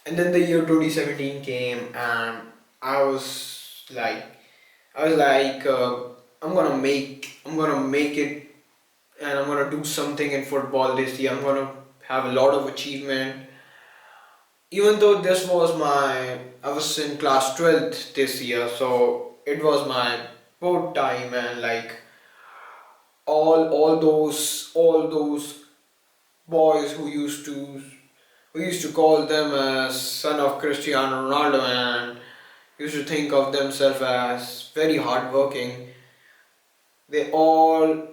And then the year 2017 came, and I was like, I was like, I'm gonna make it, and I'm gonna do something in football this year. I'm gonna have a lot of achievement. Even though I was in class 12th this year, so it was my board time, and like all those boys who used to call them as son of Cristiano Ronaldo and used to think of themselves as very hardworking. They all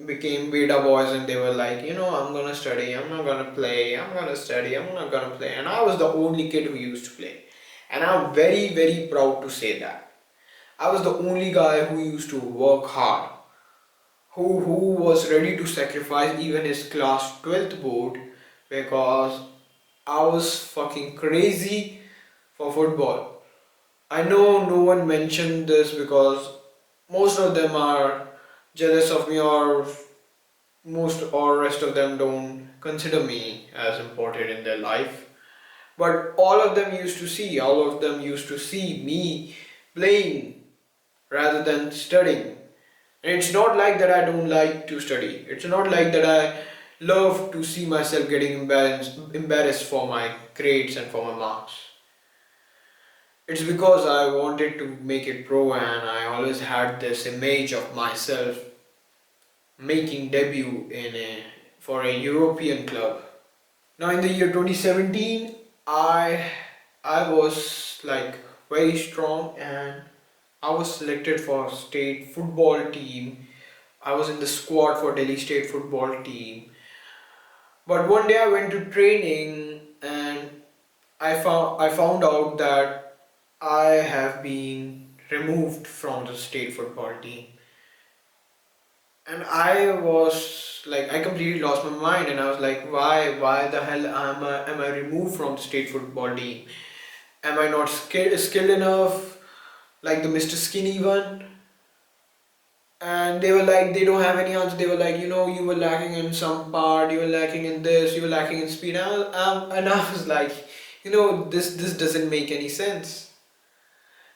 became beta boys and they were like, I'm gonna study, I'm not gonna play, I'm gonna study, I'm not gonna play. And I was the only kid who used to play. And I'm very, very proud to say that. I was the only guy who used to work hard, who was ready to sacrifice even his class 12th board because I was fucking crazy for football. I know no one mentioned this because most of them are jealous of me, or most or rest of them don't consider me as important in their life. But all of them used to see me playing rather than studying. And it's not like that I don't like to study. It's not like that I love to see myself getting embarrassed for my grades and for my marks. It's because I wanted to make it pro, and I always had this image of myself making debut for a European club. Now in the year 2017, I was like very strong, and I was selected for state football team. I was in the squad for Delhi state football team. But one day I went to training, and I found out that I have been removed from the state football team. And I was like, I completely lost my mind, and I was like, why the hell am I removed from the state football team? Am I not skilled enough, like the Mr. Skinny one? And they were like, they don't have any answer. They were like, you were lacking in some part, you were lacking in this, you were lacking in speed. And I was like, this doesn't make any sense.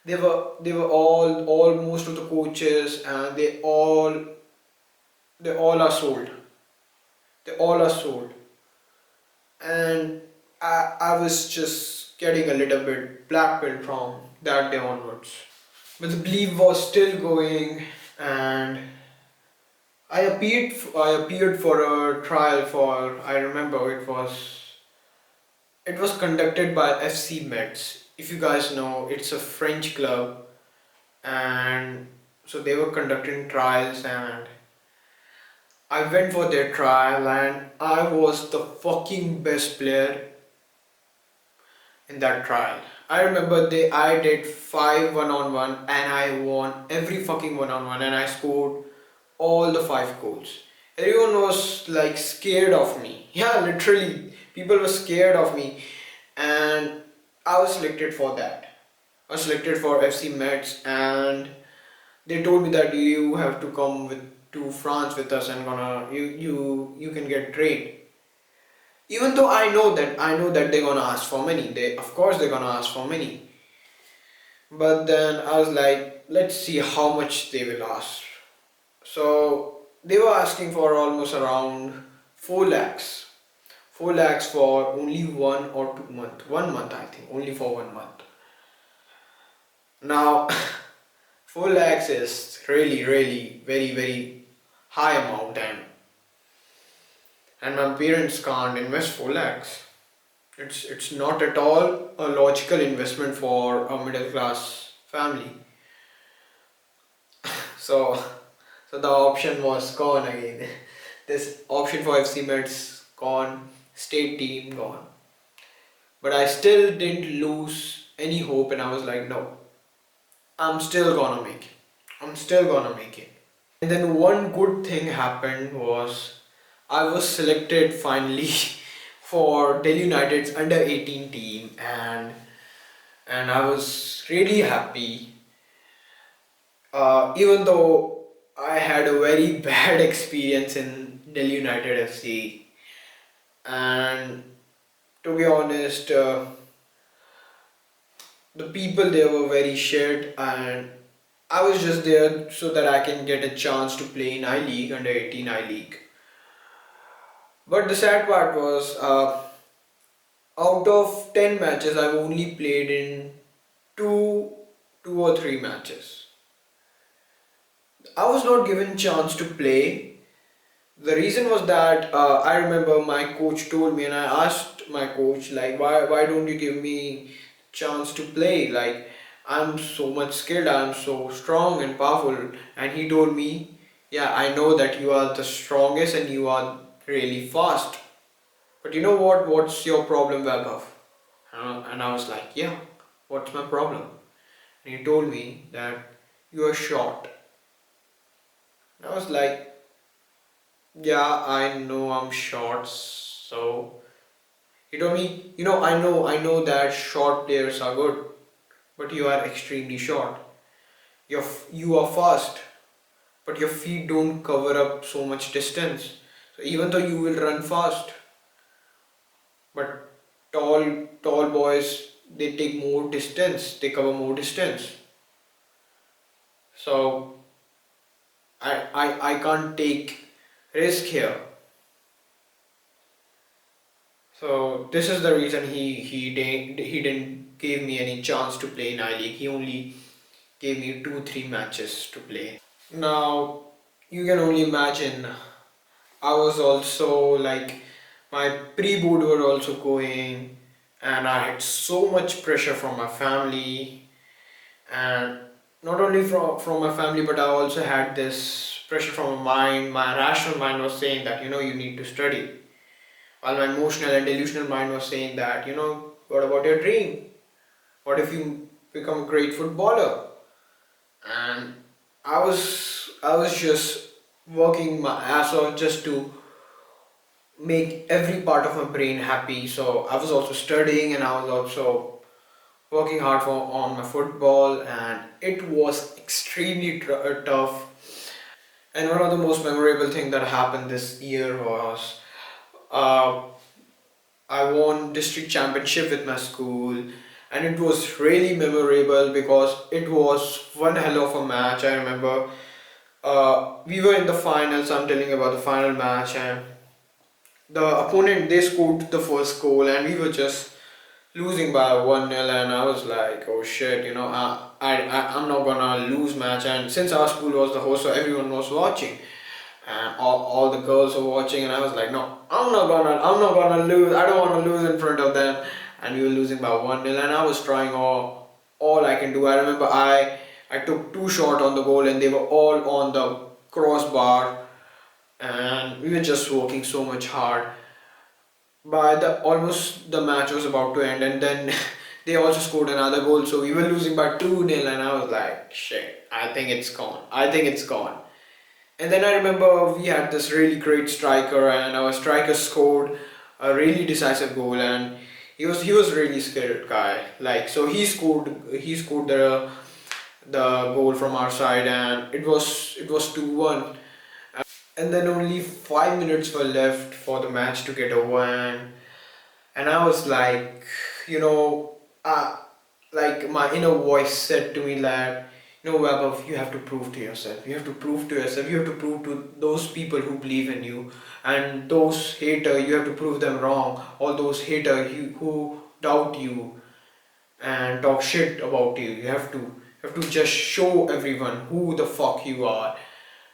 They were all most of the coaches, and they all are sold. They all are sold. And I was just getting a little bit blackpilled from that day onwards. But the belief was still going, and I appeared for a trial for, I remember it was conducted by FC Metz. If you guys know, it's a French club, and so they were conducting trials, and I went for their trial, and I was the fucking best player in that trial. I remember I did 5 1-on-1, and I won every fucking 1-on-1, and I scored all the 5 goals. Everyone was like scared of me. Yeah, literally, people were scared of me, and I was selected for that. I was selected for FC Metz, and they told me that you have to come to France with us, and gonna you can get trained. Even though I know that they're gonna ask for money. They of course they're gonna ask for money. But then I was like, let's see how much they will ask. So they were asking for almost around 4 lakhs. 4 lakhs for only 1 or 2 months. 1 month, I think, only for 1 month. Now 4 lakhs is really, really very, very high amount, and my parents can't invest 4 lakhs. It's not at all a logical investment for a middle class family. So the option was gone again. This option for FC Meds gone, state team gone. But I still didn't lose any hope, and I was like, no, I'm still gonna make it. I'm still gonna make it. And then one good thing happened was I was selected finally for Delhi United's under 18 team, and I was really happy. Even though I had a very bad experience in Delhi United FC, and to be honest, The people there were very shit, and I was just there so that I can get a chance to play in I League, under 18 I League. But the sad part was, out of 10 matches, I've only played in two, two or three matches. I was not given chance to play. The reason was that I remember my coach told me, and I asked my coach, like, why don't you give me chance to play? Like, I'm so much skilled, I'm so strong and powerful. And he told me, yeah, I know that you are the strongest and you are really fast. But you know what? What's your problem, Vaibhav? And I was like, yeah, what's my problem? And he told me that you are short. And I was like, yeah, I know I'm short, so he told me, I know that short players are good, but you are extremely short. You are fast, but your feet don't cover up so much distance. So even though you will run fast, but tall boys, they take more distance, they cover more distance. So I can't take risk here. So this is the reason he didn't give me any chance to play in I League. He only gave me 2 3 matches to play. Now you can only imagine. I was also like, my pre-board were also going, and I had so much pressure from my family, and not only from my family, but I also had this pressure from my mind. My rational mind was saying that you need to study, while my emotional and delusional mind was saying that what about your dream? What if you become a great footballer? And I was just working my ass off just to make every part of my brain happy. So I was also studying, and I was also working hard on my football, and it was extremely tough. And one of the most memorable thing that happened this year was, uh, I won district championship with my school, and it was really memorable because it was one hell of a match. I remember we were in the finals. I'm telling you about the final match, and the opponent, they scored the first goal, and we were just losing by 1-0, and I was like, oh shit, I'm not gonna lose match. And since our school was the host, so everyone was watching, and all the girls were watching, and I was like, no, I'm not gonna lose. I don't want to lose in front of them. And we were losing by 1-0, and I was trying all I can do. I remember I took 2 shots on the goal, and they were all on the crossbar, and we were just working so much hard. By the almost the match was about to end, and then they also scored another goal, so we were losing by 2-0, and I was like, shit, I think it's gone. I think it's gone. And then I remember we had this really great striker, and our striker scored a really decisive goal, and he was really scared guy. Like, so he scored the goal from our side, and it was 2-1. And then only 5 minutes were left for the match to get over, and I was like, you know, uh, like my inner voice said to me that, Vaibhav, you have to prove to yourself. You have to prove to yourself. You have to prove to those people who believe in you, and those hater. You have to prove them wrong. All those hater who doubt you and talk shit about you. You have to just show everyone who the fuck you are.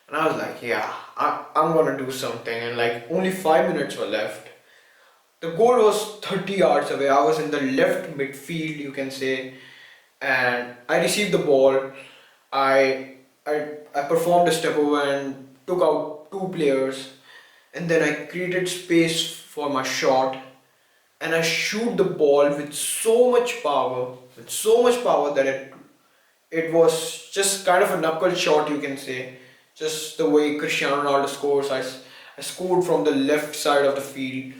And I was like, yeah, I'm gonna do something. And like only 5 minutes were left. The goal was 30 yards away. I was in the left midfield, you can say, and I received the ball. I I performed a step over and took out 2 players, and then I created space for my shot, and I shoot the ball with so much power that it was just kind of a knuckle shot, you can say, just the way Cristiano Ronaldo scores. I scored from the left side of the field,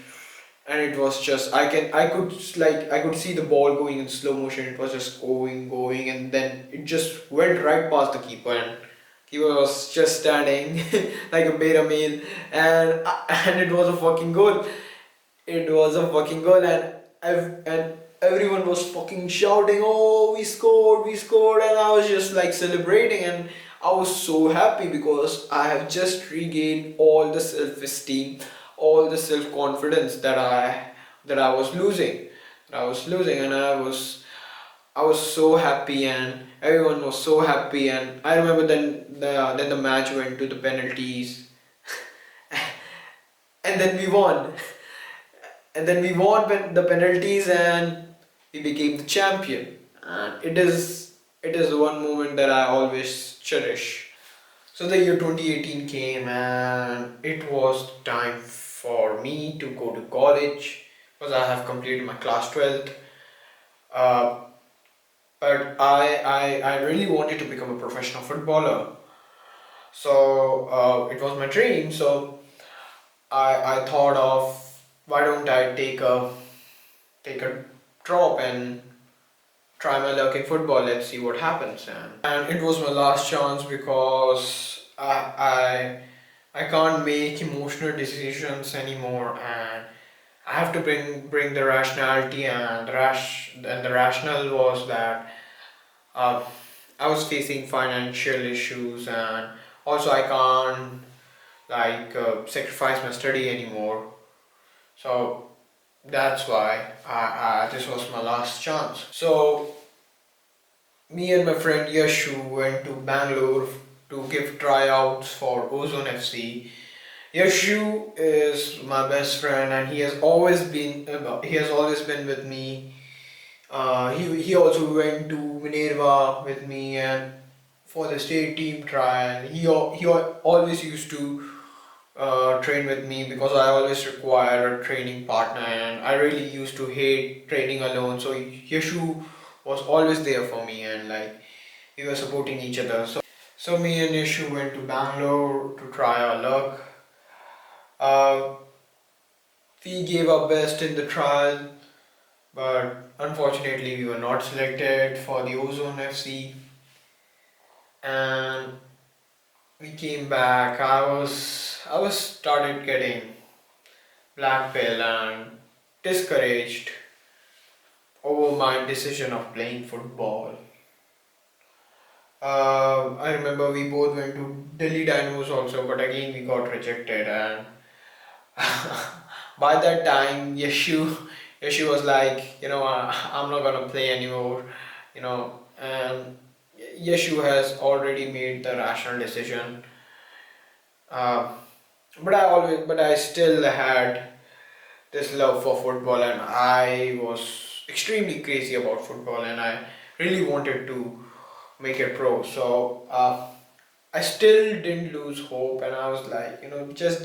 and it was just I could see the ball going in slow motion. It was just going, and then it just went right past the keeper, and keeper was just standing like a beta male, and it was a fucking goal. It was a fucking goal, and everyone was fucking shouting, "Oh, we scored," and I was just like celebrating, and I was so happy because I have just regained all the self-esteem, all the self-confidence that I was losing, and I was so happy, and everyone was so happy, and I remember then the match went to the penalties, and then we won. And then we won the penalties and we became the champion. And it is one moment that I always cherish. So the year 2018 came and it was time for me to go to college because I have completed my class 12th. Uh, but I really wanted to become a professional footballer. So it was my dream. So I thought of why don't I take a drop and try my luck in football. Let's see what happens. And it was my last chance because I can't make emotional decisions anymore, and I have to bring the rationality, and the rationale was that uh, I was facing financial issues, and also I can't sacrifice my study anymore. So that's why this was my last chance. So me and my friend Yashu went to Bangalore to give tryouts for Ozone FC. Yashu is my best friend, and he has always been with me. He also went to Minerva with me and for the state team trial. Always used to train with me because I always require a training partner, and I really used to hate training alone. So Yashu was always there for me, and like we were supporting each other. So me and Yashu went to Bangalore to try our luck. Uh, we gave our best in the trial, but unfortunately we were not selected for the Ozone FC, and we came back. I was started getting black pill and discouraged over my decision of playing football. I remember we both went to Delhi Dynamos also, but again we got rejected. And by that time, Yeshu was like, I'm not gonna play anymore, and Yeshu has already made the rational decision. Uh, but I still had this love for football, and I was extremely crazy about football, and I really wanted to make it pro. So I still didn't lose hope, and I was like, just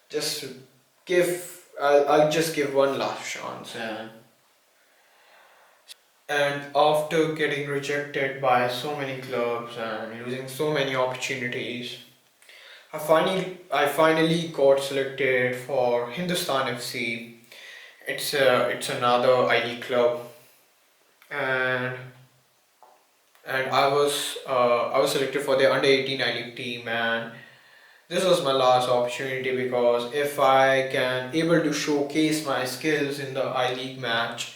just give. I'll just give one last chance, and after getting rejected by so many clubs and losing so many opportunities, I finally got selected for Hindustan FC. It's another I League club, and I was selected for the under 18 I League team, and this was my last opportunity because if I can able to showcase my skills in the I League match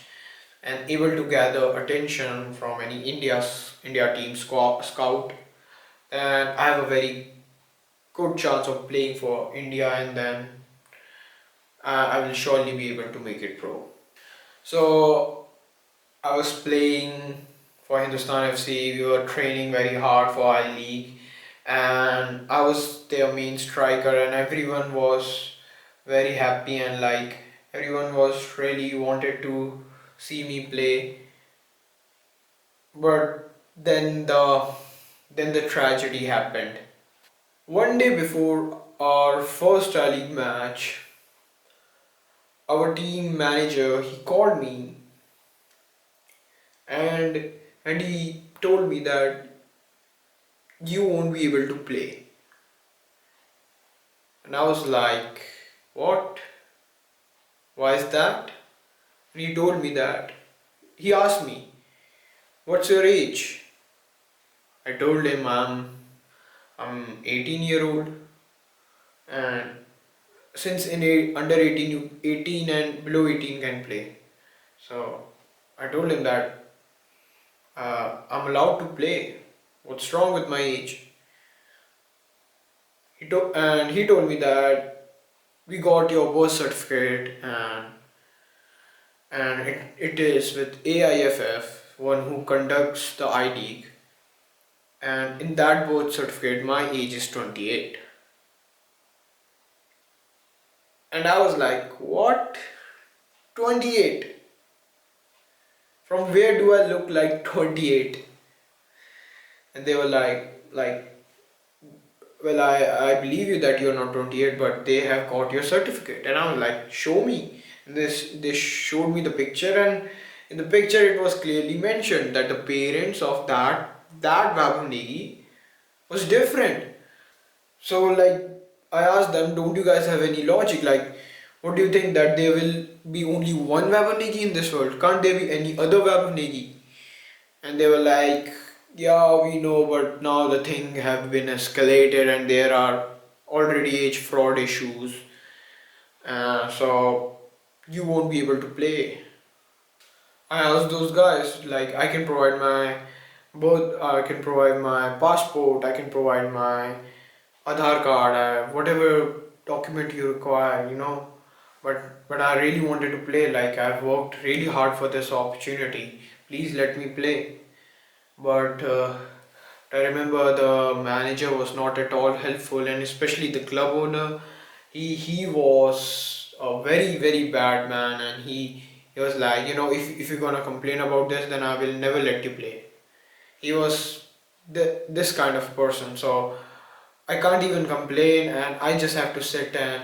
and able to gather attention from any India team scout, then I have a very good chance of playing for India, and then I will surely be able to make it pro. So I was playing for Hindustan FC. We were training very hard for our league, and I was their main striker, and everyone was very happy, and like everyone was really wanted to see me play. But then the tragedy happened. One day before our first league match, our team manager he called me, and he told me that you won't be able to play. And I was like, what? Why is that? And he told me that. He asked me, what's your age? I told him I'm 18-year old, and since under 18 and below 18 can play. So I told him that I'm allowed to play. What's wrong with my age? He told me that we got your birth certificate, and it is with AIFF, one who conducts the I League. And in that birth certificate, my age is 28. And I was like, what? 28? From where do I look like 28? And they were well, I believe you that you're not 28, but they have got your certificate. And I was like, show me. And they showed me the picture, and in the picture it was clearly mentioned that the parents of that Babunegi was different. So like I asked them, don't you guys have any logic? Like, what do you think that there will be only one Babunegi in this world? Can't there be any other Babunegi? And they were like, yeah, we know, but now the thing have been escalated and there are already age fraud issues. So you won't be able to play. I asked those guys, like, I can provide my both, I can provide my passport, I can provide my Aadhaar card, whatever document you require. But I really wanted to play. Like, I've worked really hard for this opportunity. Please let me play. But I remember the manager was not at all helpful, and especially the club owner. He was a very bad man, and he was like, if you're gonna complain about this, then I will never let you play. He was this kind of person, so I can't even complain, and I just have to sit and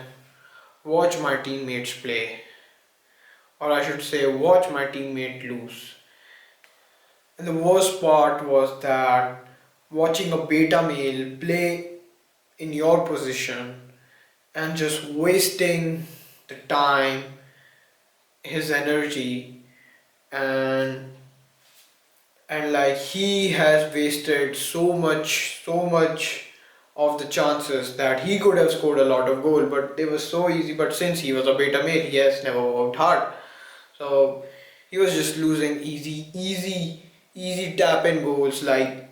watch my teammates play, or I should say, watch my teammate lose. And the worst part was that watching a beta male play in your position and just wasting the time, his energy, and like he has wasted so much of the chances that he could have scored a lot of goal, but they were so easy. But since he was a beta male, he has never worked hard, so he was just losing easy tap in goals, like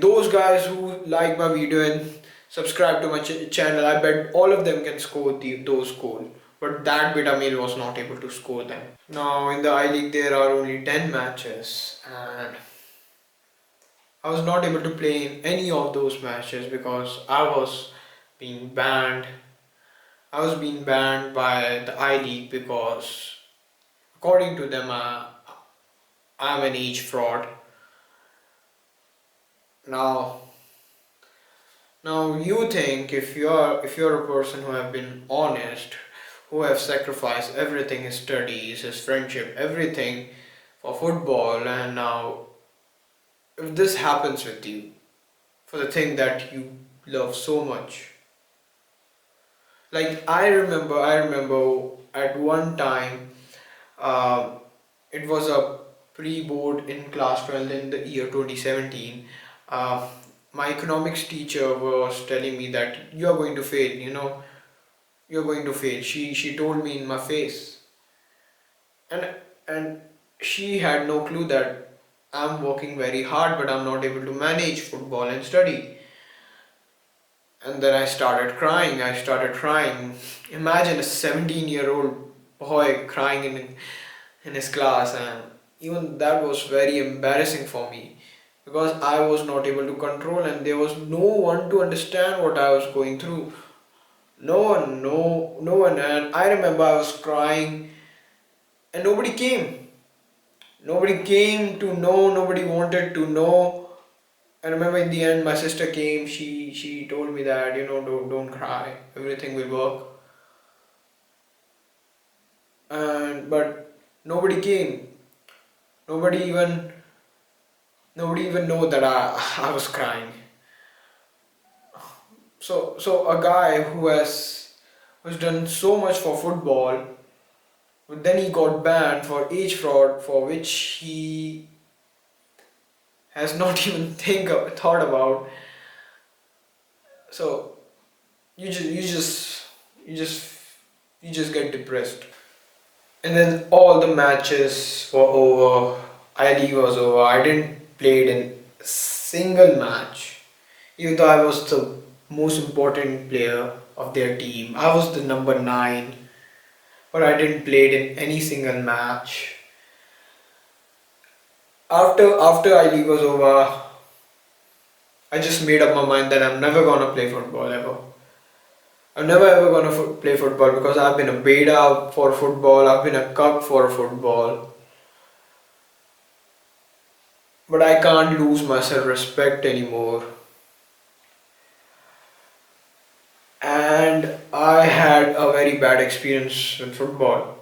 those guys who like my video and subscribe to my channel. I bet all of them can score those goals, but that beta male was not able to score them. Now in the I League there are only 10 matches, and I was not able to play in any of those matches because being banned. I was being banned by the I League because according to them I'm an age fraud. Now you think, if you're a person who have been honest, who have sacrificed everything, his studies, his friendship, everything for football, and now if this happens with you for the thing that you love so much. Like I remember at one time, uh, it was a pre-board in class 12 in the year 2017. Uh, my economics teacher was telling me that you are going to fail, you're going to fail. She told me in my face, and and she had no clue that I'm working very hard, but I'm not able to manage football and study. And then I started crying. I started crying. Imagine a 17-year-old boy crying in his class, and even that was very embarrassing for me because I was not able to control, and there was no one to understand what I was going through. No one, no one. And I remember I was crying, and nobody came. Nobody came to know. Nobody wanted to know. I remember in the end, my sister came. She told me that, don't cry. Everything will work. And but nobody came. Nobody even nobody even know that I was crying. So a guy who's done so much for football, but then he got banned for age fraud, for which he has not even thought about. So you just you just you just you just get depressed. And then all the matches were over. I-League was over. I didn't play in a single match. Even though I was the most important player of their team. I was the number 9, but I didn't play in any single match. After I-League was over, I just made up my mind that I'm never gonna play football ever. I'm never ever gonna play football because I've been a beta for football, I've been a cuck for football, but I can't lose my self-respect anymore. And I had a very bad experience with football.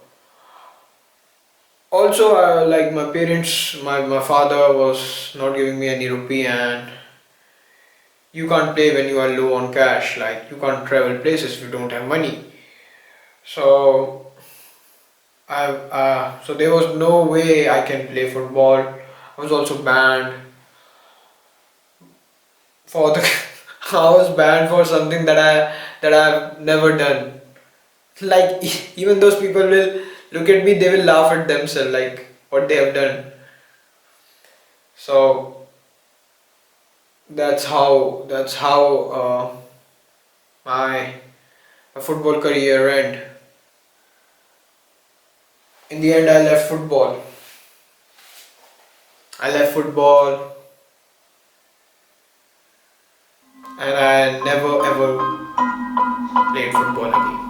Also, like my parents, my father was not giving me any rupee, and you can't play when you are low on cash. Like you can't travel places if you don't have money. So so there was no way I can play football. I was also banned for the I was banned for something that I've never done. Like even those people will look at me, they will laugh at themselves like what they have done. So that's how my football career end. In the end, I left football. I left football and I never ever played football again.